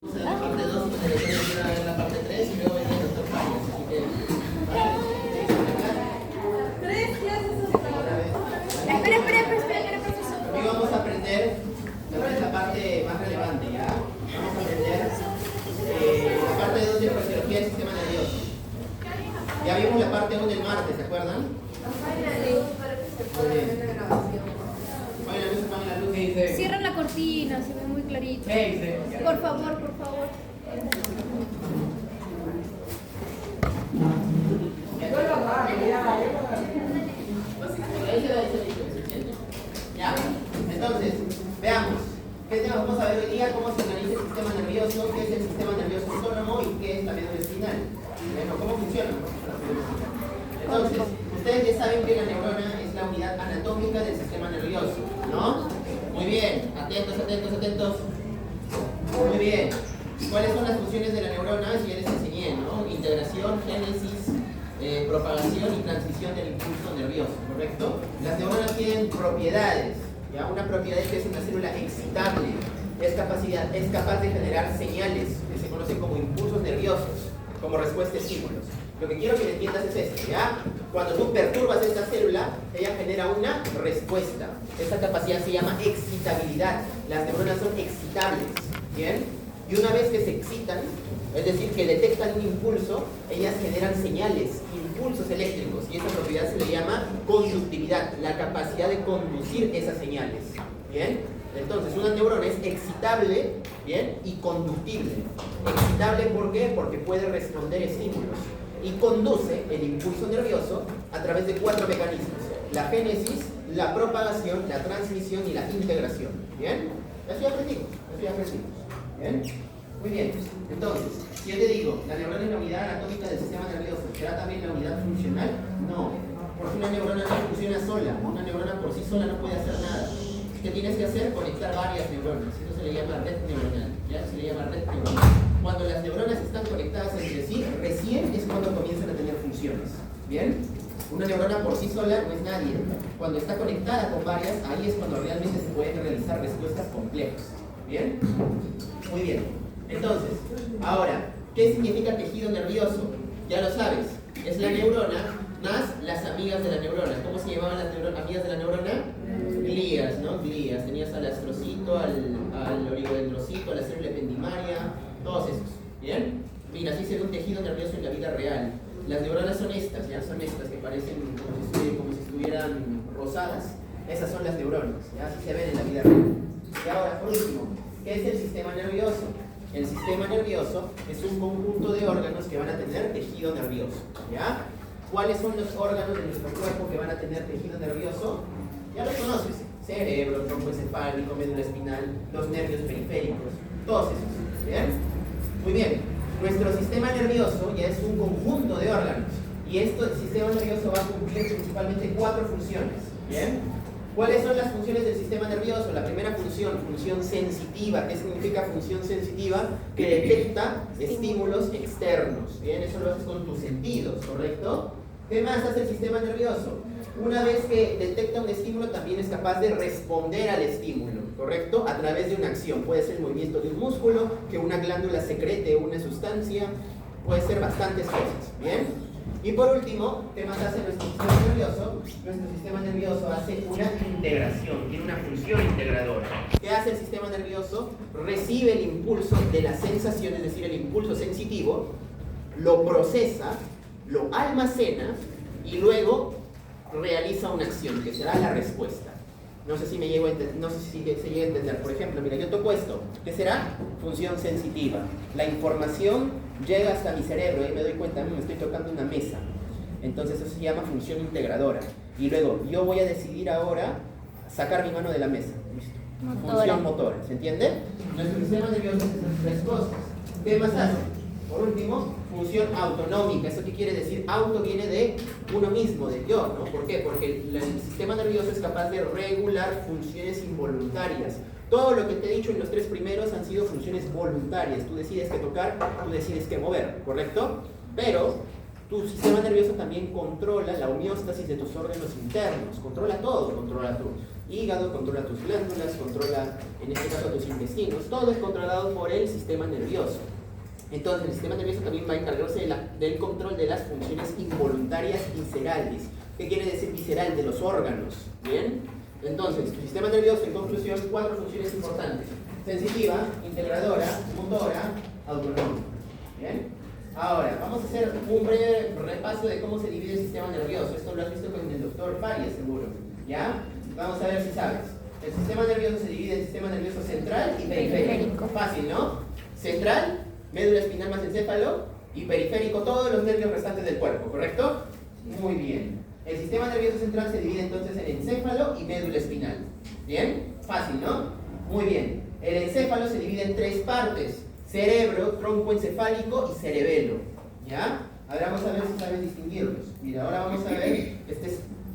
En la parte 2 y me después ir a ver la parte 3 y luego venir a los pares. Así que. Tres clases hasta ahora. Espera, profesor. Hoy vamos a aprender la parte más relevante, ¿ya? Vamos a aprender la parte 2 de fisiología del sistema nervioso. Ya vimos la parte 1 del martes, ¿se acuerdan? Muy bien. Apague la luz. Cierran la cortina, se ve muy clarito. Por favor. Ya, entonces, veamos. ¿Qué tema vamos a ver hoy día? ¿Cómo se organiza el sistema nervioso? ¿Qué es el sistema nervioso autónomo? ¿Y qué es la médula espinal? Bueno, ¿cómo funciona? Entonces, ustedes ya saben que la neurona es la unidad anatómica del sistema nervioso, ¿no? Muy bien, atentos. Muy bien. ¿Cuáles son las funciones de la neurona? Ya les enseñé, ¿no? Integración, génesis, propagación y transmisión del impulso nervioso, ¿correcto? Las neuronas tienen propiedades, ¿ya? Una propiedad es que es una célula excitable, es capaz de generar señales que se conocen como impulsos nerviosos, como respuesta a estímulos. Lo que quiero que me entiendas es esto, ¿ya? Cuando tú perturbas esta célula, ella genera una respuesta. Esta capacidad se llama excitabilidad. Las neuronas son excitables, ¿bien? Y una vez que se excitan, es decir, que detectan un impulso, ellas generan señales, impulsos eléctricos, y esa propiedad se le llama conductividad, la capacidad de conducir esas señales, ¿bien? Entonces, una neurona es excitable, ¿bien? Y conductible. Excitable, ¿por qué? Porque puede responder estímulos y conduce el impulso nervioso a través de 4 mecanismos: la génesis, la propagación, la transmisión y la integración, ¿bien? Eso ya aprendimos, ¿bien? Muy bien, entonces, si yo te digo, la neurona es la unidad anatómica del sistema nervioso, ¿será también la unidad funcional? No, porque una neurona no funciona sola, una neurona por sí sola no puede hacer nada. ¿Qué tienes que hacer? Conectar varias neuronas, eso se le llama red neuronal, ¿ya? Se le llama red neuronal. Cuando las neuronas están conectadas entre sí, recién es cuando comienzan a tener funciones, ¿bien? Una neurona por sí sola no es nadie. Cuando está conectada con varias, ahí es cuando realmente se pueden realizar respuestas complejas, ¿bien? Muy bien. Entonces, ahora, ¿qué significa tejido nervioso? Ya lo sabes, es la neurona más las amigas de la neurona. ¿Cómo se llamaban las amigas de la neurona? Glías, ¿no? Glías. Tenías al astrocito, al oligodendrocito, a la célula ependimaria, todos esos. ¿Bien? Mira, así se ve un tejido nervioso en la vida real. Las neuronas son estas, ¿ya? Son estas que parecen como si estuvieran rosadas. Esas son las neuronas, ¿ya? Así se ven en la vida real. Y ahora, por último, ¿qué es el sistema nervioso? El sistema nervioso es un conjunto de órganos que van a tener tejido nervioso, ¿ya? ¿Cuáles son los órganos de nuestro cuerpo que van a tener tejido nervioso? Ya los conoces: cerebro, tronco encefálico, médula espinal, los nervios periféricos, todos esos, ¿bien? Muy bien, nuestro sistema nervioso ya es un conjunto de órganos, y el sistema nervioso va a cumplir principalmente 4 funciones, ¿bien? ¿Cuáles son las funciones del sistema nervioso? La primera función sensitiva. ¿Qué significa función sensitiva? Que detecta estímulos externos. Bien, eso lo haces con tus sentidos, ¿correcto? ¿Qué más hace el sistema nervioso? Una vez que detecta un estímulo, también es capaz de responder al estímulo, ¿correcto? A través de una acción. Puede ser el movimiento de un músculo, que una glándula secrete una sustancia, puede ser bastantes cosas, ¿bien? Y por último, ¿qué más hace nuestro sistema nervioso? Nuestro sistema nervioso hace una integración, tiene una función integradora. ¿Qué hace el sistema nervioso? Recibe el impulso de la sensación, es decir, el impulso sensitivo, lo procesa, lo almacena y luego realiza una acción, que será la respuesta. No sé si se llega a entender. Por ejemplo, mira, yo toco esto. ¿Qué será? Función sensitiva. La información llega hasta mi cerebro y me doy cuenta, me estoy tocando una mesa. Entonces eso se llama función integradora. Y luego, yo voy a decidir ahora sacar mi mano de la mesa. ¿Listo? Función motora. ¿Se entiende? Nuestro sistema nervioso hace esas 3 cosas. ¿Qué más hace? Por último, función autonómica. ¿Eso qué quiere decir? Auto viene de uno mismo, de yo, ¿no? ¿Por qué? Porque el sistema nervioso es capaz de regular funciones involuntarias. Todo lo que te he dicho en los 3 primeros han sido funciones voluntarias. Tú decides qué tocar, tú decides qué mover, ¿correcto? Pero Tu sistema nervioso también controla la homeostasis de tus órganos internos, controla todo, controla tu hígado, controla tus glándulas, controla en este caso tus intestinos, todo es controlado por el sistema nervioso. Entonces el sistema nervioso también va a encargarse del control de las funciones involuntarias viscerales. ¿Qué quiere decir visceral? De los órganos, ¿bien? Entonces, tu sistema nervioso, en conclusión, 4 funciones importantes: sensitiva, integradora, motora, autonómica. ¿Bien? Ahora, vamos a hacer un breve repaso de cómo se divide el sistema nervioso. Esto lo has visto con el doctor Faries, seguro. ¿Ya? Vamos a ver si sabes. El sistema nervioso se divide en sistema nervioso central y periférico. Fácil, ¿no? Central, médula espinal más encéfalo, y periférico, todos los nervios restantes del cuerpo, ¿correcto? Muy bien. El sistema nervioso central se divide entonces en encéfalo y médula espinal. ¿Bien? Fácil, ¿no? Muy bien. El encéfalo se divide en 3 partes: cerebro, tronco encefálico y cerebelo. ¿Ya? Ahora vamos a ver si sabes distinguirlos. Mira, ahora vamos a ver,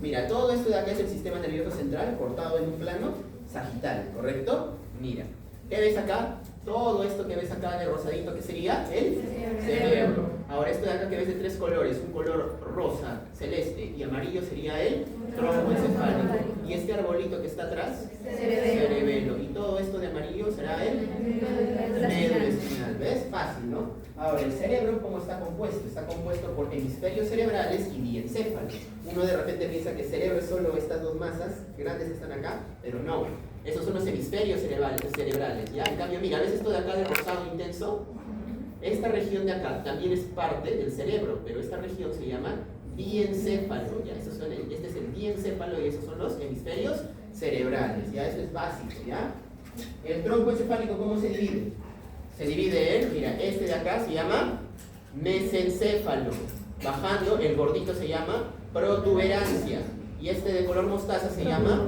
mira, todo esto de acá es el sistema nervioso central, cortado en un plano sagital, ¿correcto? Mira, ¿qué ves acá? Todo esto que ves acá de rosadito, ¿qué sería? El cerebro. Ahora esto de acá que ves de 3 colores, un color rosa, celeste y amarillo, sería el tronco encefálico. Y este arbolito que está atrás, cerebelo. Y todo esto de amarillo será el médula espinal. ¿Ves? Fácil, ¿no? Ahora, el cerebro, ¿cómo está compuesto? Está compuesto por hemisferios cerebrales y diencéfalos. Uno de repente piensa que el cerebro es solo estas 2 masas grandes que están acá, pero no. Esos son los hemisferios cerebrales, ¿ya? En cambio, mira, ¿ves esto de acá de rosado intenso? Esta región de acá también es parte del cerebro, pero esta región se llama diencéfalo, ¿ya? Este es el diencéfalo y esos son los hemisferios cerebrales, ¿ya? Eso es básico, ¿ya? El tronco encefálico, ¿cómo se divide? Se divide en, mira, este de acá se llama mesencéfalo. Bajando, el gordito se llama protuberancia. Y este de color mostaza se llama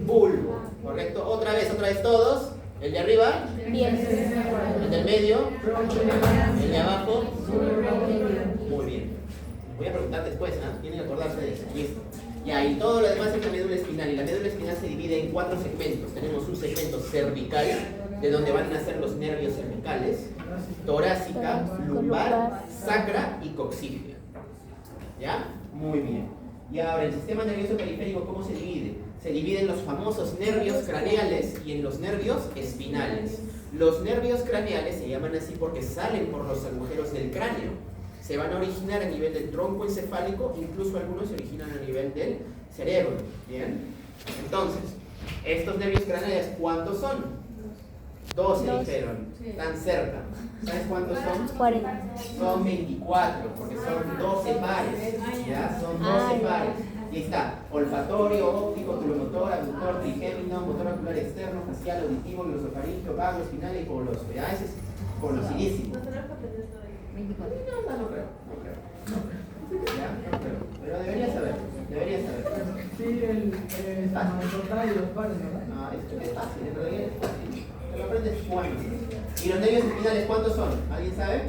bulbo, ¿correcto? Otra vez todos. El de arriba, el del medio, el de abajo. Muy bien. Voy a preguntar después, ¿no? Tienen que acordarse de eso. Listo. Ya, y todo lo demás es la médula espinal. Y la médula espinal se divide en 4 segmentos. Tenemos un segmento cervical, de donde van a nacer los nervios cervicales, torácica, lumbar, sacra y coxígea. ¿Ya? Muy bien. Y ahora, el sistema nervioso periférico, ¿cómo se divide? Se divide en los famosos nervios craneales y en los nervios espinales. Los nervios craneales se llaman así porque salen por los agujeros del cráneo. Se van a originar a nivel del tronco encefálico, incluso algunos se originan a nivel del cerebro. ¿Bien? Entonces, estos nervios craneales, ¿cuántos son? 12 dijeron, están cerca. ¿Sabes cuántos son? 40. Son 24, porque son 12 pares. ¿Ya? Son 12 pares. Y ahí está: olfatorio, óptico, oculomotor, abductor, trigémino, motor ocular externo, facial, auditivo, glosofaríngeo, vago, espinal y poloso. ¿Ya? Ese es conocidísimo. No creo. ¿Ya? No creo. Pero deberías saber. Sí, el total y los pares, ¿verdad? No, es fácil, en realidad es fácil. Te lo aprendes jugando. ¿Y los nervios espinales cuántos son? ¿Alguien sabe?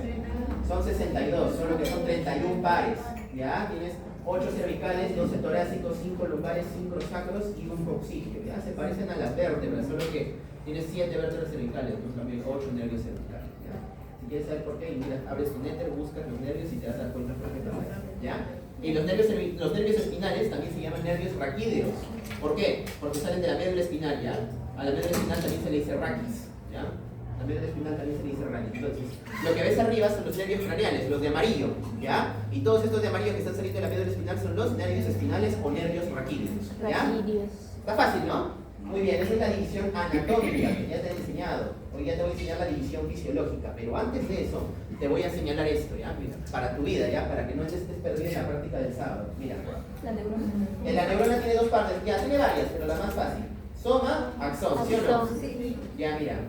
Son 62, solo que son 31 pares. ¿Ya? Tienes 8 cervicales, 12 torácicos, 5 lumbares, 5 sacros y un coxígeo. ¿Ya? Se parecen a las vértebras, solo que tienes 7 vértebras cervicales, pues también 8 nervios cervicales. ¿Ya? Si quieres saber por qué, mira, abres tu néter, buscas los nervios y te vas a dar cuenta por qué pasa. ¿Ya? Y los nervios espinales también se llaman nervios raquídeos. ¿Por qué? Porque salen de la médula espinal, ¿ya? A la médula espinal también se le dice raquis, ¿ya? La médula espinal también se le dice raquis. Entonces, lo que ves arriba son los nervios craneales, los de amarillo, ¿ya? Y todos estos de amarillo que están saliendo de la médula espinal son los nervios espinales o nervios raquídeos, ¿ya? Está fácil, ¿no? Muy bien, esa es la división anatómica que ya te he enseñado. Hoy ya te voy a enseñar la división fisiológica, pero antes de eso te voy a señalar esto, ¿ya? Mira, para tu vida, ¿ya? Para que no estés perdido en la práctica del sábado. Mira, La neurona. la neurona tiene 2 partes, ya tiene varias, pero la más fácil: soma, axón, ¿sí o no? Sí. Ya, mira,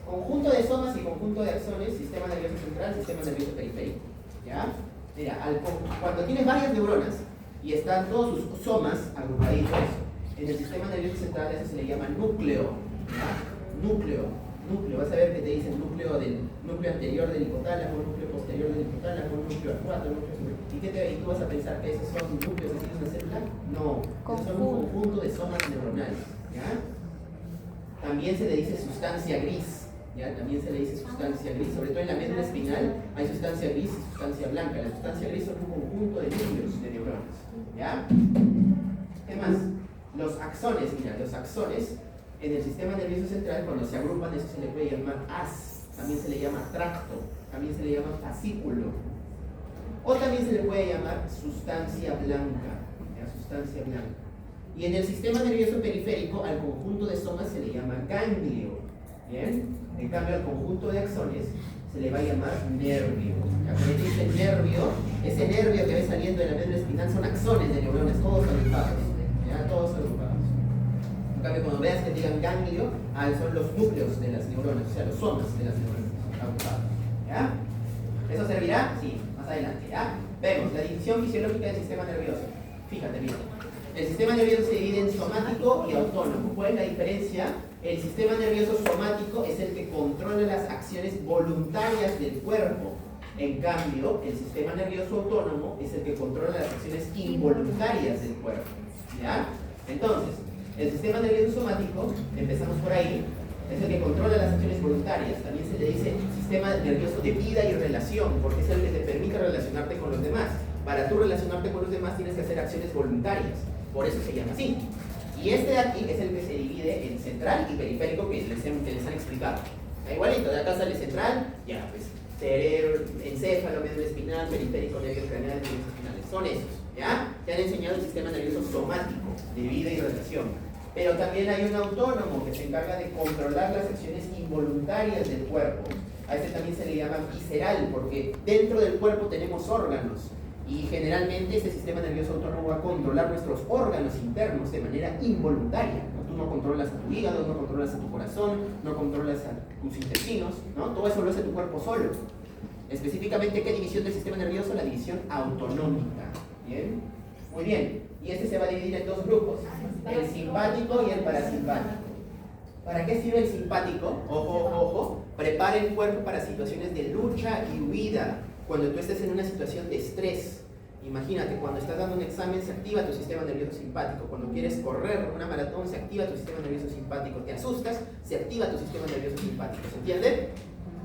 conjunto de somas y conjunto de axones, sistema nervioso central, sistema nervioso periférico, ¿ya? Mira, cuando tienes varias neuronas y están todos sus somas agrupaditos, en el sistema nervioso central eso se le llama núcleo, ¿ya? Núcleo, vas a ver que te dicen núcleo anterior del hipotálamo, núcleo posterior del hipotálamo, núcleo acuático, ¿y tú vas a pensar que esos son núcleos de una célula? No, esos son un conjunto de somas neuronales, ¿ya? También se le dice sustancia gris, ¿ya? También se le dice sustancia gris, sobre todo en la médula espinal hay sustancia gris y sustancia blanca. La sustancia gris son un conjunto de núcleos de neuronas, ¿ya? ¿Qué más? Los axones, mira, los axones en el sistema nervioso central, cuando se agrupan, eso se le puede llamar haz, también se le llama tracto, también se le llama fascículo, o también se le puede llamar sustancia blanca, ¿ya? Sustancia blanca. Y en el sistema nervioso periférico, al conjunto de somas se le llama ganglio, ¿bien? En cambio, al conjunto de axones se le va a llamar nervio. Cuando dice nervio, ese nervio que ve saliendo de la médula espinal son axones de neuronas, todos agrupados, ¿ya? Todos agrupados. En cambio, cuando veas que digan ganglio, son los núcleos de las neuronas, o sea, los somas de las neuronas agrupados, ¿ya? ¿Eso servirá? Sí, más adelante, ¿ya? Vemos la división fisiológica del sistema nervioso. Fíjate, mira. El sistema nervioso se divide en somático y autónomo. ¿Cuál es la diferencia? El sistema nervioso somático es el que controla las acciones voluntarias del cuerpo. En cambio, el sistema nervioso autónomo es el que controla las acciones involuntarias del cuerpo, ¿ya? Entonces, el sistema nervioso somático, empezamos por ahí, es el que controla las acciones voluntarias. También se le dice sistema nervioso de vida y relación, porque es el que te permite relacionarte con los demás. Para tú relacionarte con los demás tienes que hacer acciones voluntarias, por eso se llama así. Y este de aquí es el que se divide en central y periférico, que les han explicado. Está igualito, de acá sale central, ya pues, cerebro, encéfalo, médula espinal, periférico, nervios craneales, nervios espinales, son esos, ¿ya? Te han enseñado el sistema nervioso somático, de vida y relación. Pero también hay un autónomo que se encarga de controlar las acciones involuntarias del cuerpo. A este también se le llama visceral, porque dentro del cuerpo tenemos órganos. Y generalmente este sistema nervioso autónomo va a controlar nuestros órganos internos de manera involuntaria. Tú no controlas a tu hígado, no controlas a tu corazón, no controlas a tus intestinos, ¿no? Todo eso lo hace tu cuerpo solo. Específicamente, ¿qué división del sistema nervioso? La división autonómica. ¿Bien? Muy bien. Y este se va a dividir en dos grupos, el simpático y el parasimpático. ¿Para qué sirve el simpático? Ojo, ojo. Prepara el cuerpo para situaciones de lucha y huida. Cuando tú estés en una situación de estrés, imagínate, cuando estás dando un examen se activa tu sistema nervioso simpático. Cuando quieres correr una maratón se activa tu sistema nervioso simpático. Te asustas, se activa tu sistema nervioso simpático. ¿Se entiende?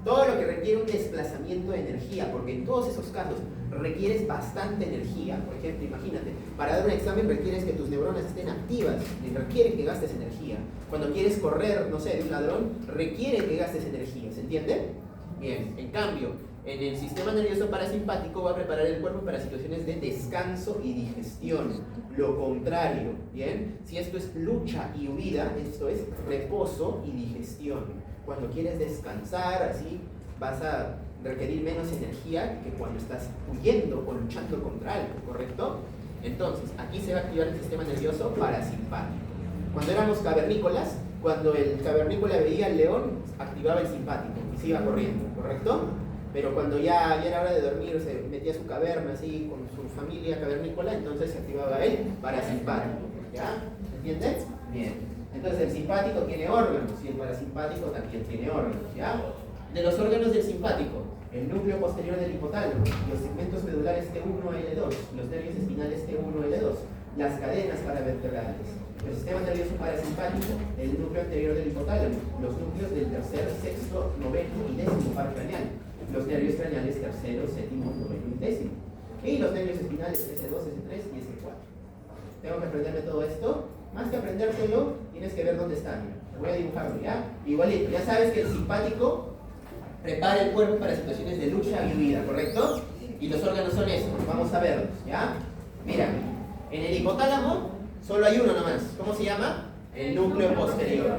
Todo lo que requiere un desplazamiento de energía, porque en todos esos casos requieres bastante energía. Por ejemplo, imagínate, para dar un examen requieres que tus neuronas estén activas, requieren que gastes energía. Cuando quieres correr, no sé, de un ladrón, requiere que gastes energía. ¿Se entiende? Bien, en cambio, en el sistema nervioso parasimpático va a preparar el cuerpo para situaciones de descanso y digestión. Lo contrario, ¿bien? Si esto es lucha y huida, esto es reposo y digestión. Cuando quieres descansar, así, vas a requerir menos energía que cuando estás huyendo o luchando contra algo, ¿correcto? Entonces, aquí se va a activar el sistema nervioso parasimpático. Cuando éramos cavernícolas, cuando el cavernícola veía al león, activaba el simpático y se iba corriendo, ¿correcto? Pero cuando ya era hora de dormir, se metía a su caverna así con su familia cavernícola, entonces se activaba el parasimpático, ¿ya? ¿Entiendes? Bien. Entonces el simpático tiene órganos y el parasimpático también tiene órganos, ¿ya? De los órganos del simpático, el núcleo posterior del hipotálamo, los segmentos medulares T1 a L2, los nervios espinales T1 a L2, las cadenas paravertebrales, el sistema nervioso parasimpático, el núcleo anterior del hipotálamo, los núcleos del tercer, sexto, noveno y décimo par craneal, los nervios craneales tercero, séptimo, noveno y décimo, y los nervios espinales S2, S3 y S4. Tengo que aprenderme todo esto. Más que aprendértelo, tienes que ver dónde está. Voy a dibujarlo, ¿ya? Igualito, ya sabes que el simpático prepara el cuerpo para situaciones de lucha y huida, ¿correcto? Y los órganos son estos, vamos a verlos, ¿ya? Mira, en el hipotálamo solo hay uno nomás. ¿Cómo se llama? El núcleo posterior.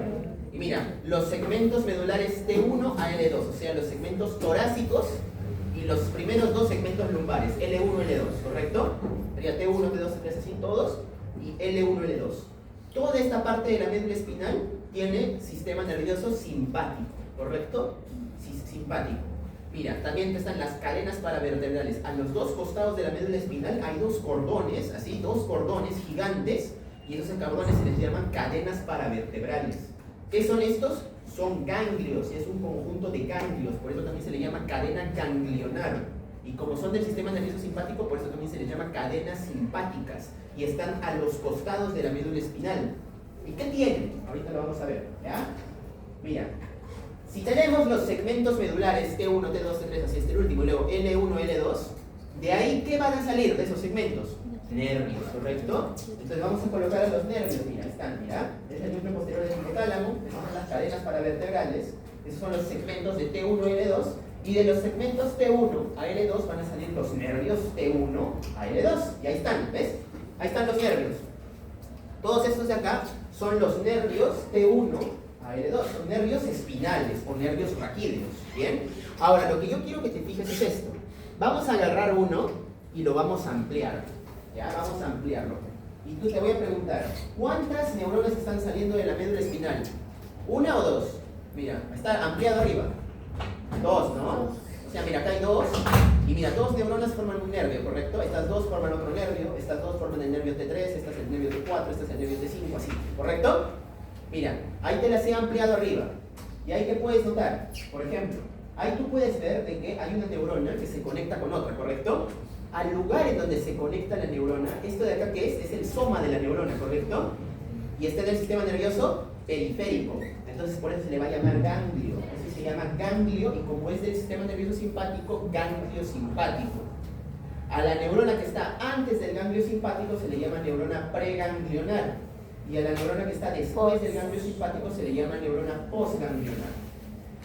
Y mira, los segmentos medulares T1 a L2, o sea, los segmentos torácicos y los primeros dos segmentos lumbares, L1 y L2, ¿correcto? Sería T1, T2, T3, así todos, y L1 y L2. Toda esta parte de la médula espinal tiene sistema nervioso simpático, ¿correcto? Simpático. Mira, también están las cadenas paravertebrales. A los dos costados de la médula espinal hay dos cordones, así, dos cordones gigantes, y esos cordones se les llaman cadenas paravertebrales. ¿Qué son estos? Son ganglios, es un conjunto de ganglios, por eso también se le llama cadena ganglionar. Y como son del sistema nervioso simpático, por eso también se les llama cadenas simpáticas. Y están a los costados de la médula espinal. ¿Y qué tienen? Ahorita lo vamos a ver, ¿ya? Mira, Si tenemos los segmentos medulares T1, T2, T3, así es el último, y luego L1, L2, de ahí, ¿qué van a salir de esos segmentos? Nervios, ¿correcto? Entonces vamos a colocar a los nervios, mira, están, mira, es el núcleo posterior del hipotálamo, esas son las cadenas paravertebrales, esos son los segmentos de T1 a L2, y de los segmentos T1 a L2 van a salir los nervios T1 a L2, y ahí están, ¿ves? Ahí están los nervios. Todos estos de acá son los nervios T1 a L2, son nervios espinales o nervios raquídeos, ¿bien? Ahora, lo que yo quiero que te fijes es esto. Vamos a agarrar uno y lo vamos a ampliar, ¿ya? Vamos a ampliarlo. Y tú te voy a preguntar, ¿cuántas neuronas están saliendo de la médula espinal? ¿Una o dos? Mira, está ampliado arriba. Dos, ¿no? O sea, mira, acá hay dos. Y mira, dos neuronas forman un nervio, ¿correcto? Estas dos forman otro nervio, estas dos forman el nervio T3, este es el nervio T4, este es el nervio T5, así, ¿correcto? Mira, ahí te las he ampliado arriba. ¿Y ahí qué puedes notar? Por ejemplo, ahí tú puedes ver de que hay una neurona que se conecta con otra, ¿correcto? Al lugar en donde se conecta la neurona, esto de acá que es el soma de la neurona, ¿correcto? Y está en el sistema nervioso periférico. Entonces por eso se le va a llamar ganglio. Eso se llama ganglio y como es del sistema nervioso simpático, ganglio simpático. A la neurona que está antes del ganglio simpático se le llama neurona preganglionar. Y a la neurona que está después del ganglio simpático se le llama neurona postganglionar.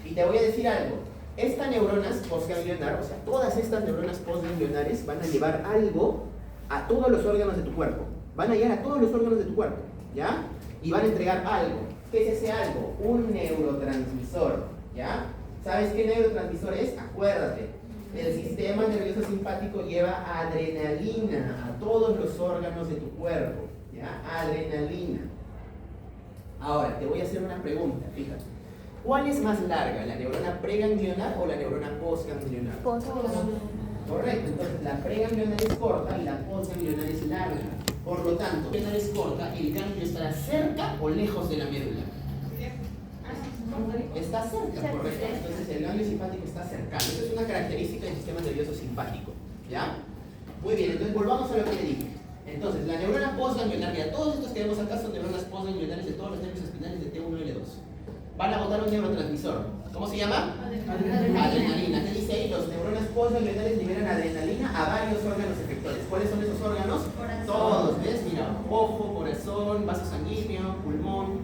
Y te voy a decir algo. Estas neuronas postganglionar, o sea, todas estas neuronas postganglionares van a llevar algo a todos los órganos de tu cuerpo. Van a llegar a todos los órganos de tu cuerpo, ¿ya? Y van a entregar algo. ¿Qué es ese algo? Un neurotransmisor, ¿ya? ¿Sabes qué neurotransmisor es? Acuérdate. El sistema nervioso simpático lleva adrenalina a todos los órganos de tu cuerpo, ¿ya? Adrenalina. Ahora, te voy a hacer una pregunta, fíjate. ¿Cuál es más larga, la neurona preganglionar o la neurona postganglionar? Correcto, entonces la preganglionar es corta y la postganglionar es larga. Por lo tanto, la ganglionar es corta, el ganglio estará cerca o lejos de la médula. Está cerca, correcto. Entonces el ganglio simpático está cercano. Esa es una característica del sistema nervioso simpático, ¿ya? Muy bien, entonces volvamos a lo que te dije. Entonces, la neurona postganglionar, ya todos estos que vemos acá son neuronas postganglionares de todos los nervios espinales de T1 y L2. Van a botar un neurotransmisor. ¿Cómo se llama? Adrenalina. ¿Qué dice ahí? Los neuronas postganglionares liberan adrenalina a varios órganos efectores. ¿Cuáles son esos órganos? Corazón. Todos, ¿ves? Mira, ojo, corazón, vaso sanguíneo, pulmón.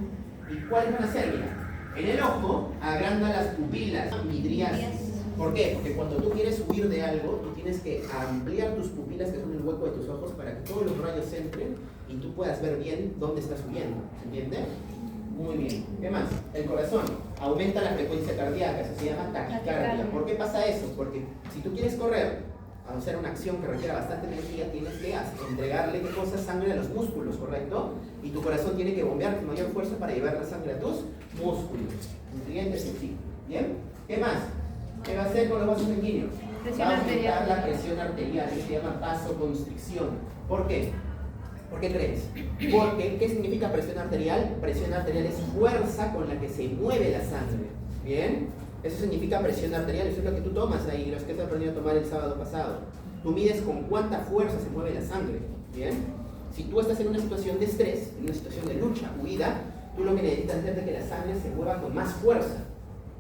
¿Y cuáles van a ser? Mira, en el ojo agranda las pupilas, midriasis. ¿Por qué? Porque cuando tú quieres huir de algo, tú tienes que ampliar tus pupilas, que son el hueco de tus ojos, para que todos los rayos entren y tú puedas ver bien dónde estás huyendo. ¿Se entiende? Muy bien. ¿Qué más? El corazón aumenta la frecuencia cardíaca, eso se llama taquicardia. ¿Por qué pasa eso? Porque si tú quieres correr, a hacer una acción que requiera bastante energía, tienes que entregarle ¿qué cosa? Sangre a los músculos, ¿correcto? Y tu corazón tiene que bombear con mayor fuerza para llevar la sangre a tus músculos. Nutrientes sencillo. ¿Bien? ¿Qué más? ¿Qué va a hacer con los vasos sanguíneos? Va a aumentar la presión arterial, que se llama vasoconstricción. ¿Por qué? ¿Por qué crees? Porque, ¿qué significa presión arterial? Presión arterial es fuerza con la que se mueve la sangre. ¿Bien? Eso significa presión arterial, eso es lo que tú tomas ahí, los que te aprendí a tomar el sábado pasado. Tú mides con cuánta fuerza se mueve la sangre. ¿Bien? Si tú estás en una situación de estrés, en una situación de lucha, huida, tú lo que necesitas es de que la sangre se mueva con más fuerza.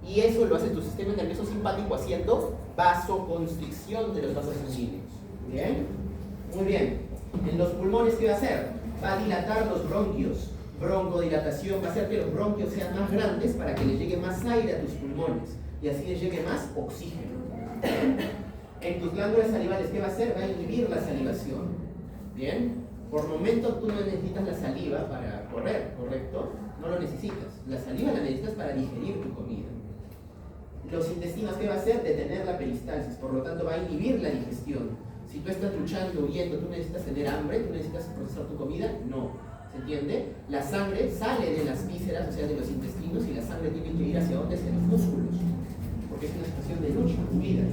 Y eso lo hace tu sistema nervioso simpático haciendo vasoconstricción de los vasos sanguíneos. ¿Bien? Muy bien. En los pulmones, ¿qué va a hacer? Va a dilatar los bronquios. Broncodilatación va a hacer que los bronquios sean más grandes para que le llegue más aire a tus pulmones y así les llegue más oxígeno. En tus glándulas salivales, ¿qué va a hacer? Va a inhibir la salivación. ¿Bien? Por momentos tú no necesitas la saliva para correr, ¿correcto? No lo necesitas. La saliva la necesitas para digerir tu comida. Los intestinos, ¿qué va a hacer? Detener la peristalsis, por lo tanto va a inhibir la digestión. Si tú estás luchando, huyendo, tú necesitas tener hambre, tú necesitas procesar tu comida, no. ¿Se entiende? La sangre sale de las vísceras, o sea, de los intestinos, y la sangre tiene que ir hacia dónde? Hacia los músculos. Porque es una situación de lucha, huida.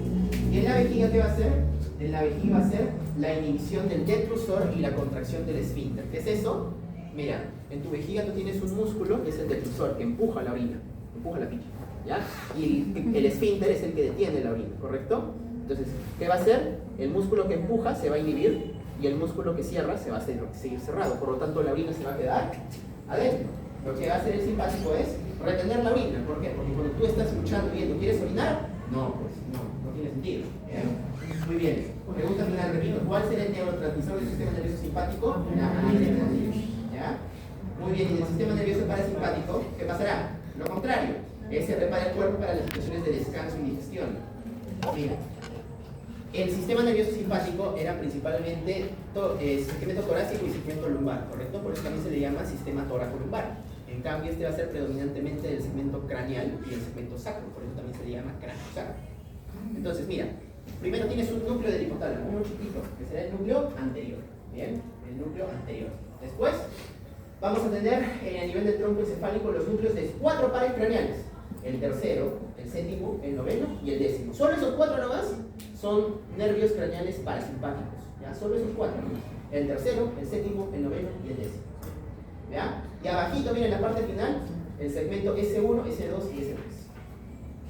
¿Y en la vejiga qué va a hacer? En la vejiga va a ser la inhibición del detrusor y la contracción del esfínter. ¿Qué es eso? Mira, en tu vejiga tú tienes un músculo que es el detrusor, que empuja la orina, empuja la picha, ¿ya? Y el esfínter es el que detiene la orina, ¿correcto? Entonces, ¿qué va a hacer? El músculo que empuja se va a inhibir y el músculo que cierra se va a seguir cerrado. Por lo tanto, la orina se va a quedar adentro. Lo que va a hacer el simpático es retener la orina. ¿Por qué? Porque cuando tú estás luchando viendo, ¿quieres orinar? No, pues no tiene sentido. ¿Bien? Muy bien. Pregunta final, repito. ¿Cuál será el neurotransmisor del sistema nervioso simpático? La adrenalina. ¿Ya? Muy bien. ¿Y del sistema nervioso parasimpático qué pasará? Lo contrario. Se prepara el cuerpo para las situaciones de descanso y digestión. Mira. El sistema nervioso simpático era principalmente segmento torácico y segmento lumbar, ¿correcto? Por eso también se le llama sistema toracolumbar. En cambio, este va a ser predominantemente del segmento craneal y el segmento sacro, por eso también se le llama cráneo-sacro. Entonces, mira, primero tienes un núcleo del hipotálamo, uno chiquito, que será el núcleo anterior. Bien, el núcleo anterior. Después, vamos a tener a nivel del tronco encefálico los núcleos de 4 pares craneales. El tercero, el séptimo, el noveno y el décimo. Solo esos 4 nomás son nervios craneales parasimpáticos. ¿Ya? Solo esos 4. El tercero, el séptimo, el noveno y el décimo. ¿Ya? Y abajito, miren la parte final, el segmento S1, S2 y S3.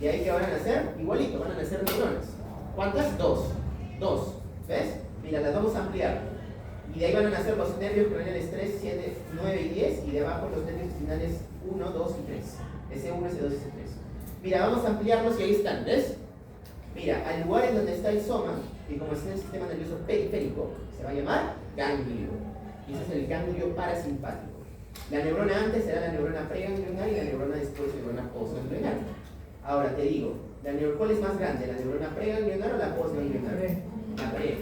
Y ahí que van a nacer, igualito, van a nacer neuronas. ¿Cuántas? 2. ¿Ves? Mira, las vamos a ampliar. Y de ahí van a nacer los nervios craneales 3, 7, 9 y 10. Y de abajo los nervios finales 1, 2 y 3. S1, S2 y S3. Mira, vamos a ampliarlos y ahí están, ¿ves? Mira, al lugar en donde está el soma, y como es en el sistema nervioso periférico, se va a llamar ganglio. Y ese es el ganglio parasimpático. La neurona antes será la neurona preganglionar y la neurona después neurona postganglionar. Ahora te digo, ¿cuál es más grande, la neurona preganglionar o la postganglionar? La pre.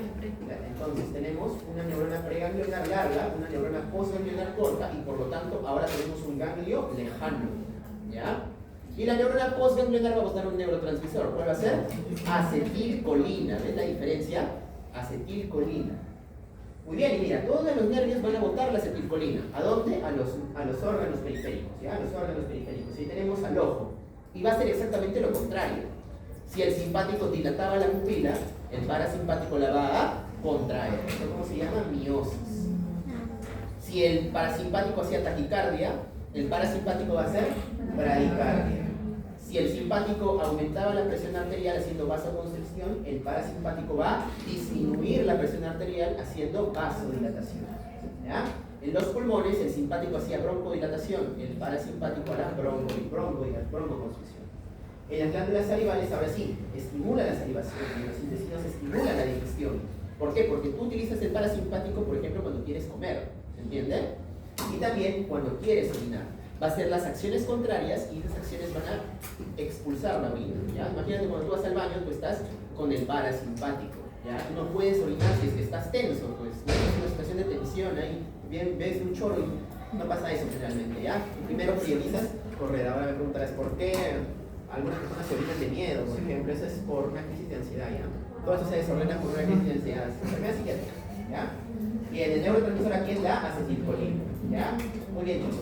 Entonces tenemos una neurona preganglionar larga, una neurona postganglionar corta y por lo tanto ahora tenemos un ganglio lejano. ¿Ya? Y la neurona postganglionar va a botar un neurotransmisor. ¿Cuál va a ser? Acetilcolina. ¿Ves la diferencia? Acetilcolina. Muy bien, y mira, todos los nervios van a botar la acetilcolina. ¿A dónde? A los órganos periféricos. ¿Ya? A los órganos periféricos. Ahí tenemos al ojo. Y va a ser exactamente lo contrario. Si el simpático dilataba la pupila, el parasimpático la va a contraer. ¿Esto cómo se llama? Miosis. Si el parasimpático hacía taquicardia, el parasimpático va a ser bradicardia. Si el simpático aumentaba la presión arterial haciendo vasoconstricción, el parasimpático va a disminuir la presión arterial haciendo vasodilatación. ¿Ya? En los pulmones, el simpático hacía broncodilatación, el parasimpático hará broncoconstricción. En las glándulas salivales, ahora sí, estimula la salivación, en los intestinos estimula la digestión. ¿Por qué? Porque tú utilizas el parasimpático, por ejemplo, cuando quieres comer, ¿se entiende? Y también cuando quieres orinar. Va a ser las acciones contrarias y esas acciones van a expulsar la orina. ¿Ya? Imagínate cuando tú vas al baño, tú estás con el parasimpático. ¿Ya? Tú no puedes orinar si es que estás tenso, pues no es una situación de tensión, ahí bien, ves un chorro y no pasa eso generalmente. ¿Ya? Y primero priorizas correr. Ahora me preguntarás por qué algunas personas se orinan de miedo, por ejemplo. Eso es por una crisis de ansiedad. ¿Ya? Todo eso se desordena por una crisis de ansiedad, enfermedad psiquiátrica. ¿Ya? Y el neurotransmisor aquí es la acetilcolina. ¿Ya? Muy bien, chicos.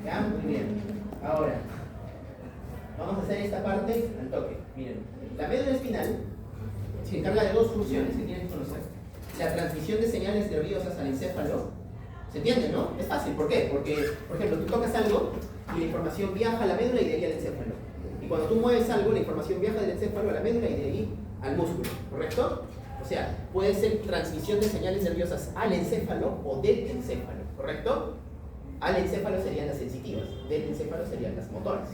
¿Ya? Muy bien. Ahora, vamos a hacer esta parte al toque. Miren, la médula espinal se encarga de 2 funciones que tienen que conocer. La transmisión de señales nerviosas al encéfalo. ¿Se entiende, no? Es fácil. ¿Por qué? Porque, por ejemplo, tú tocas algo y la información viaja a la médula y de ahí al encéfalo. Y cuando tú mueves algo, la información viaja del encéfalo a la médula y de ahí al músculo. ¿Correcto? O sea, puede ser transmisión de señales nerviosas al encéfalo o del encéfalo. ¿Correcto? Al encéfalo serían las sensitivas, del encéfalo serían las motoras.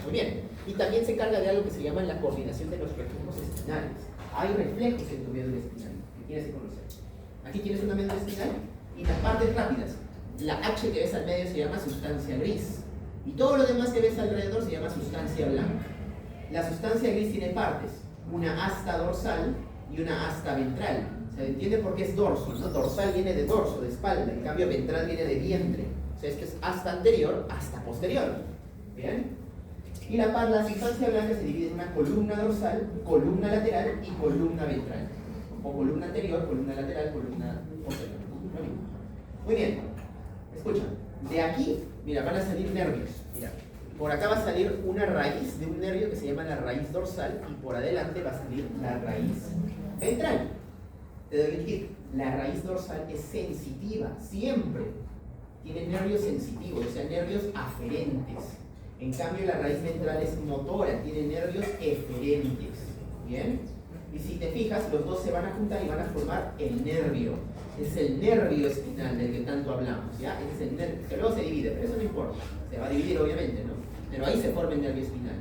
Muy bien. Y también se encarga de algo que se llama la coordinación de los reflejos espinales. Hay reflejos en tu médula espinal que tienes que conocer. Aquí tienes una médula espinal y las partes rápidas. La H que ves al medio se llama sustancia gris. Y todo lo demás que ves alrededor se llama sustancia blanca. La sustancia gris tiene partes. Una asta dorsal y una asta ventral. ¿Se entiende por qué es dorso? ¿No? Dorsal viene de dorso, de espalda. En cambio ventral viene de vientre. O sea, es que es hasta anterior, hasta posterior. ¿Bien? Y la sustancia blanca se divide en una columna dorsal, columna lateral y columna ventral. O columna anterior, columna lateral, columna posterior. Muy bien. Escucha. De aquí, mira, van a salir nervios. Mira. Por acá va a salir una raíz de un nervio que se llama la raíz dorsal y por adelante va a salir la raíz ventral. Te doy el tip. La raíz dorsal es sensitiva, siempre. Tiene nervios sensitivos, o sea, nervios aferentes. En cambio, la raíz ventral es motora, tiene nervios eferentes. ¿Bien? Y si te fijas, los dos se van a juntar y van a formar el nervio. Es el nervio espinal del que tanto hablamos, ¿ya? Ese es el nervio, que luego se divide, pero eso no importa. Se va a dividir obviamente, ¿no? Pero ahí se forma el nervio espinal.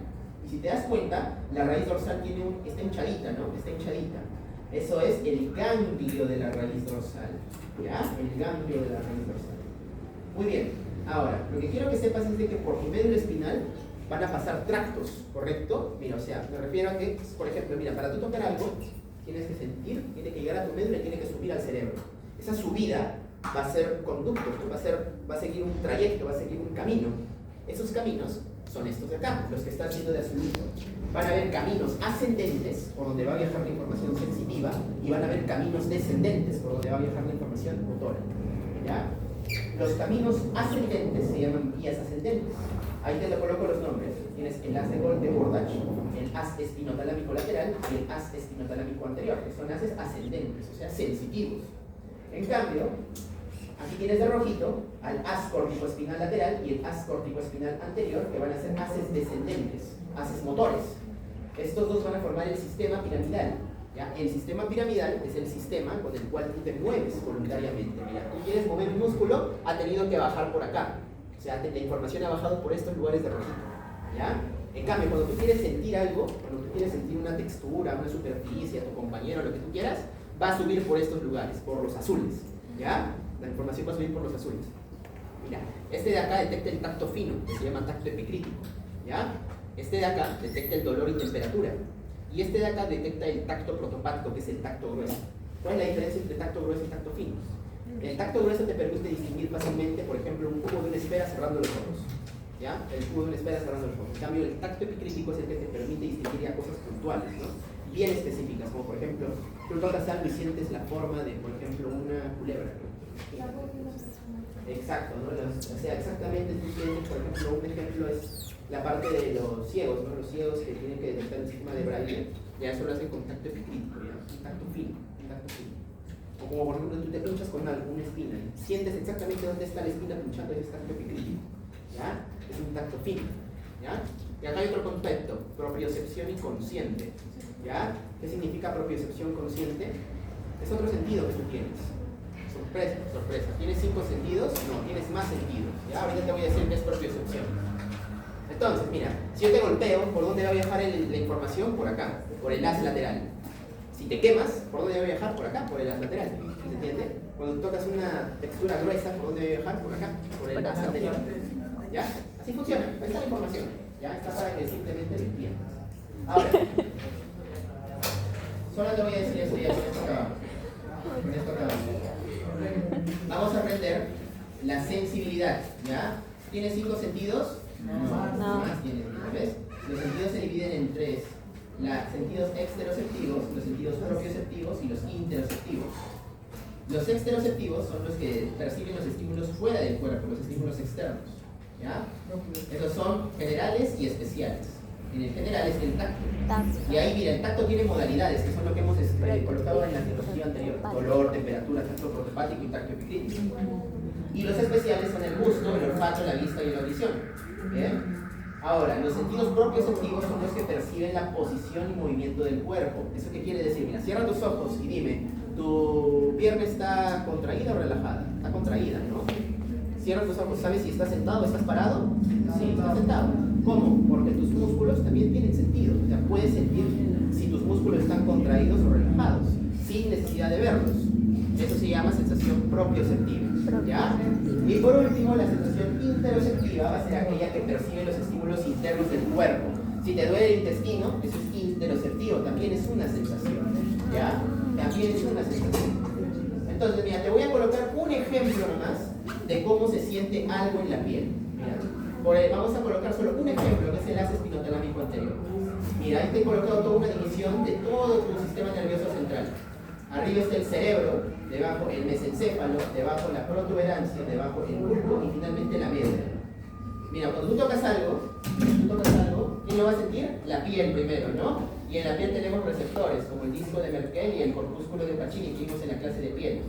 Y si te das cuenta, la raíz dorsal está hinchadita, ¿no? Está hinchadita. Eso es el ganglio de la raíz dorsal, ¿ya? El ganglio de la raíz dorsal. Muy bien. Ahora, lo que quiero que sepas es de que por tu médula espinal van a pasar tractos, ¿correcto? Mira, o sea, me refiero a que, por ejemplo, mira, para tú tocar algo, tienes que sentir, tiene que llegar a tu médula y tiene que subir al cerebro. Esa subida va a ser conducto, va a seguir un trayecto, va a seguir un camino. Esos caminos son estos de acá, los que están siendo de azulito. Van a haber caminos ascendentes, por donde va a viajar la información sensitiva, y van a haber caminos descendentes, por donde va a viajar la información motora. ¿Ya? Los caminos ascendentes se llaman vías ascendentes. Ahí te lo coloco los nombres. Tienes el haz de Goldach, el haz espinotalámico lateral y el haz espinotalámico anterior, que son haces ascendentes, o sea, sensitivos. En cambio, aquí tienes de rojito al haz córtico-espinal lateral y el haz córtico-espinal anterior, que van a ser haces descendentes, haces motores. Estos dos van a formar el sistema piramidal. ¿Ya? El sistema piramidal es el sistema con el cual tú te mueves voluntariamente. Mira, tú quieres mover un músculo, ha tenido que bajar por acá. O sea, la información ha bajado por estos lugares de rojito. ¿Ya? En cambio, cuando tú quieres sentir algo, cuando tú quieres sentir una textura, una superficie, a tu compañero, lo que tú quieras, va a subir por estos lugares, por los azules. ¿Ya? La información va a subir por los azules. Mira, este de acá detecta el tacto fino, que se llama tacto epicrítico. ¿Ya? Este de acá detecta el dolor y temperatura. Y este de acá detecta el tacto protopático, que es el tacto grueso. ¿Cuál es la diferencia entre tacto grueso y tacto fino? El tacto grueso te permite distinguir fácilmente, por ejemplo, un cubo de una esfera cerrando los ojos. ¿Ya? El cubo de una esfera cerrando los ojos. En cambio, el tacto epicrítico es el que te permite distinguir ya cosas puntuales, ¿no? Bien específicas, como por ejemplo, tú tocas algo y sientes la forma de, por ejemplo, una culebra, ¿no? Exacto, ¿no? O sea, exactamente tú tienes, por ejemplo, un ejemplo es la parte de los ciegos, ¿no? Los ciegos que tienen que detectar el sistema de Braille, ya eso lo hacen con tacto epicrítico, ¿ya? Un tacto fino, un tacto fino. O como por ejemplo tú te pinchas con alguna espina y sientes exactamente dónde está la espina pinchando, ese es tacto epicrítico, ¿ya? Es un tacto fino, ¿ya? Y acá hay otro concepto, propiocepción inconsciente, ¿ya? ¿Qué significa propiocepción consciente? Es otro sentido que tú tienes. Sorpresa, sorpresa. ¿Tienes 5 sentidos? No, tienes más sentidos. ¿Ya? Ahorita te voy a decir qué es propiocepción. Entonces, mira, si yo te golpeo, ¿por dónde va a viajar la información? Por acá, por el haz lateral. Si te quemas, ¿por dónde va a viajar? Por acá, por el haz lateral. ¿Se entiende? Cuando tocas una textura gruesa, ¿por dónde va a viajar? Por acá, por el haz anterior. ¿Ya? Así funciona. Ahí está la información. ¿Ya? Está para que simplemente lo entiendas. Ahora, solo te voy a decir esto y ya con esto acabamos. Con esto acabamos. Vamos a aprender la sensibilidad, ¿ya? ¿Tiene 5 sentidos? No. Más tiene, ¿ves? Los sentidos se dividen en 3. Los sentidos exteroceptivos, los sentidos propioceptivos y los interoceptivos. Los exteroceptivos son los que perciben los estímulos fuera del cuerpo, los estímulos externos, ¿ya? Esos son generales y especiales. En el general es el tacto. Y ahí, mira, el tacto tiene modalidades, que son lo que hemos colocado en la diapositiva anterior. Dolor, temperatura, tacto protopático y tacto epicrítico. Y los especiales son el gusto, el olfato, la vista y la audición. ¿Bien? Ahora, los sentidos propioceptivos son los que perciben la posición y movimiento del cuerpo. ¿Eso qué quiere decir? Mira, cierra tus ojos y dime, ¿tu pierna está contraída o relajada? Está contraída, ¿no? Cierra tus ojos, ¿sabes si estás sentado o estás parado? Sí, estás sentado. ¿Cómo? Porque tus músculos también tienen sentido. O sea, puedes sentir si tus músculos están contraídos o relajados, sin necesidad de verlos. Eso se llama sensación propioceptiva, ¿ya? Y por último, la sensación interoceptiva va a ser aquella que percibe los estímulos internos del cuerpo. Si te duele el intestino, eso es interoceptivo, también es una sensación, ¿ya? También es una sensación. Entonces, mira, te voy a colocar un ejemplo nomás de cómo se siente algo en la piel. Mira, vamos a colocar solo un ejemplo, que es el haz espinotalámico anterior. Mira, ahí te he colocado toda una división de todo tu sistema nervioso central. Arriba está el cerebro, debajo el mesencéfalo, debajo la protuberancia, debajo el bulbo y finalmente la médula. Mira, cuando tú tocas algo, ¿quién lo va a sentir? La piel primero, ¿no? Y en la piel tenemos receptores, como el disco de Merkel y el corpúsculo de Pacini que vimos en la clase de piel.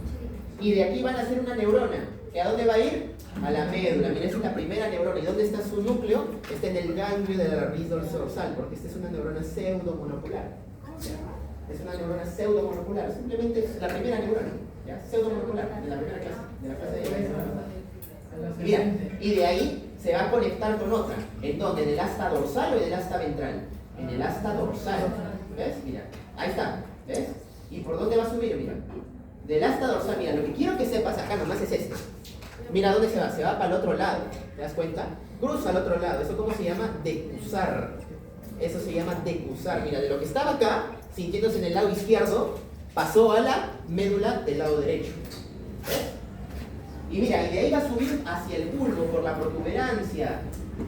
Y de aquí van a ser una neurona, ¿que a dónde va a ir? A la médula. Mira, esa es la primera neurona. ¿Y dónde está su núcleo? Está en el ganglio de la raíz dorsal, porque esta es una neurona pseudomonocular. Es una neurona pseudomonocular, simplemente es la primera neurona, ¿ya? Pseudomonocular, de la primera clase, de la clase de mira, y de ahí se va a conectar con otra, ¿en dónde? En el asta dorsal o en el asta ventral. En el asta dorsal, ¿ves? Mira, ahí está, ¿ves? ¿Y por dónde va a subir? Mira, del asta dorsal, mira, lo que quiero que sepas acá nomás es esto. Mira, ¿dónde se va? Se va para el otro lado, ¿te das cuenta? Cruza al otro lado, ¿eso cómo se llama? Decusar. Eso se llama decusar. Mira, de lo que estaba acá, sintiéndose en el lado izquierdo, pasó a la médula del lado derecho. ¿Ves? Y mira, y de ahí va a subir hacia el bulbo por la protuberancia,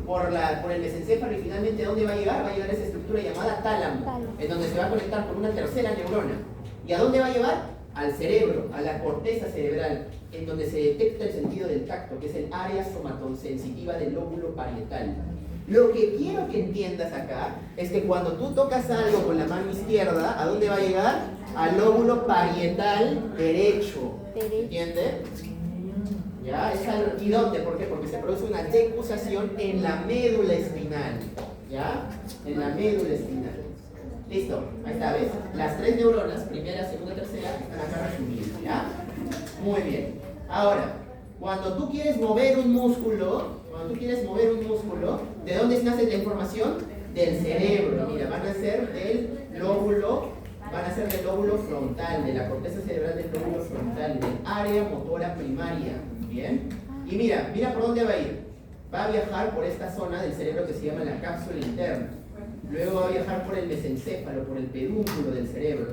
por el mesencéfalo, y finalmente ¿a dónde va a llegar? Va a llegar a esa estructura llamada tálamo, en donde se va a conectar con una tercera neurona. ¿Y a dónde va a llevar? Al cerebro, a la corteza cerebral, en donde se detecta el sentido del tacto, que es el área somatosensitiva del lóbulo parietal. Lo que quiero que entiendas acá es que cuando tú tocas algo con la mano izquierda, ¿a dónde va a llegar? Al lóbulo parietal derecho. ¿Entiendes? ¿Ya? ¿Y dónde? ¿Por qué? Porque se produce una decusación en la médula espinal. ¿Ya? En la médula espinal. Listo, ahí está, ¿ves? Las tres neuronas, primera, segunda, tercera, están acá resumidas. ¿Ya? Muy bien. Ahora, cuando tú quieres mover un músculo, ¿de dónde nace la información? Del cerebro. Mira, van a ser del lóbulo frontal, de la corteza cerebral del lóbulo frontal, del área motora primaria. Bien. Y mira por dónde va a ir. Va a viajar por esta zona del cerebro que se llama la cápsula interna. Luego va a viajar por el mesencéfalo, por el pedúnculo del cerebro.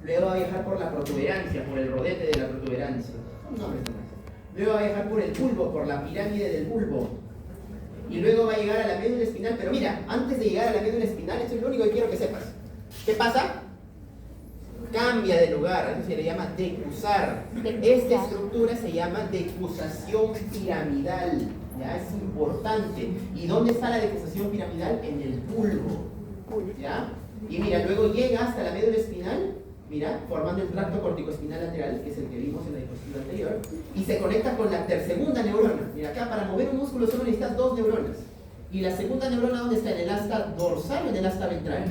Luego va a viajar por la protuberancia, por el rodete de la protuberancia. Luego va a viajar por el bulbo, por la pirámide del bulbo. Y luego va a llegar a la médula espinal. Pero mira, antes de llegar a la médula espinal, esto es lo único que quiero que sepas. ¿Qué pasa? Cambia de lugar, eso se le llama decusar. Esta estructura se llama decusación piramidal. ¿Ya? Es importante. ¿Y dónde está la decusación piramidal? En el bulbo. ¿Ya? Y mira, luego llega hasta la médula espinal, mira, formando el tracto corticoespinal lateral, que es el que vimos en la diapositiva anterior, y se conecta con la segunda neurona. Mira, acá para mover un músculo solo necesitas dos neuronas. ¿Y la segunda neurona dónde está? ¿En el asta dorsal o en el asta ventral?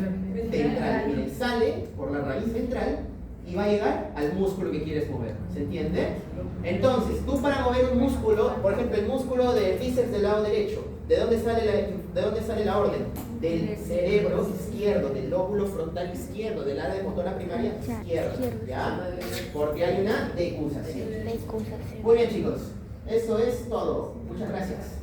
Ventral. Miren, sale por la raíz ventral y va a llegar al músculo que quieres mover. ¿Se entiende? Entonces, tú para mover un músculo, por ejemplo, el músculo del bíceps del lado derecho, ¿de dónde sale la orden? Del cerebro izquierdo, del lóbulo frontal izquierdo, del área motora primaria izquierda. ¿Ya? Porque hay una decusación. Muy bien, chicos. Eso es todo. Muchas gracias.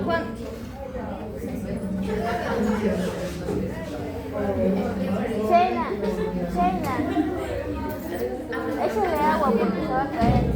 Juan. Sheila, échale agua porque se va a caer.